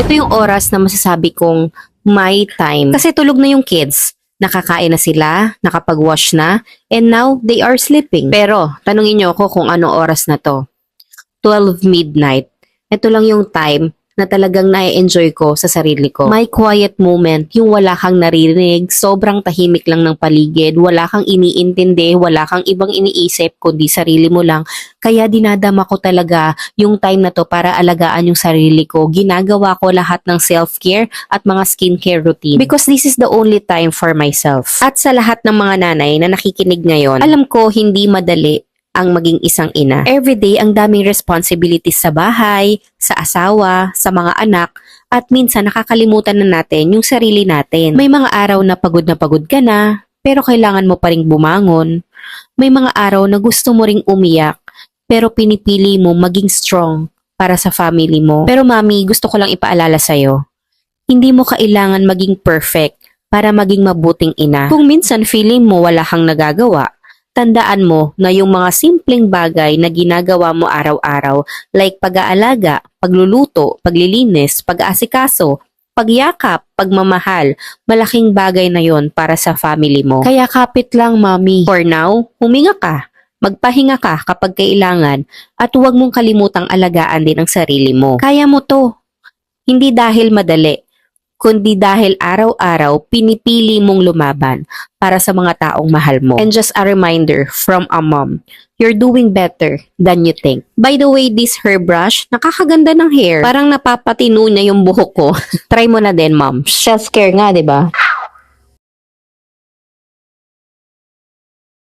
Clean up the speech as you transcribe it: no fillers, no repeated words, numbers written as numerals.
Ito yung oras na masasabi kong my time. Kasi tulog na yung kids. Nakakain na sila, nakapag-wash na, and now they are sleeping. Pero, tanungin niyo ako kung ano oras na to. 12 midnight. Ito lang yung time na talagang na-enjoy ko sa sarili ko. My quiet moment, yung wala kang naririnig, sobrang tahimik lang ng paligid, wala kang iniintindi, wala kang ibang iniisip, kundi sarili mo lang. Kaya dinadama ko talaga yung time na to para alagaan yung sarili ko. Ginagawa ko lahat ng self-care at mga skincare routine. Because this is the only time for myself. At sa lahat ng mga nanay na nakikinig ngayon, alam ko hindi madali ang maging isang ina. Everyday, ang daming responsibilities sa bahay, sa asawa, sa mga anak, at minsan nakakalimutan na natin yung sarili natin. May mga araw na pagod ka na, pero kailangan mo pa ring bumangon. May mga araw na gusto mo ring umiyak, pero pinipili mo maging strong para sa family mo. Pero mami, gusto ko lang ipaalala sa'yo, hindi mo kailangan maging perfect para maging mabuting ina. Kung minsan feeling mo wala kang nagagawa, tandaan mo na yung mga simpleng bagay na ginagawa mo araw-araw like pag-aalaga, pagluluto, paglilinis, pag-aasikaso, pagyakap, pagmamahal, malaking bagay na yon para sa family mo. Kaya kapit lang mami. For now, huminga ka. Magpahinga ka kapag kailangan at huwag mong kalimutang alagaan din ang sarili mo. Kaya mo to. Hindi dahil madali, kundi dahil araw-araw pinipili mong lumaban para sa mga taong mahal mo. And just a reminder from a mom, you're doing better than you think. By the way, this hair brush, nakakaganda ng hair. Parang napapatino niya yung buhok ko. Try mo na din, mom. Self-care nga, di ba?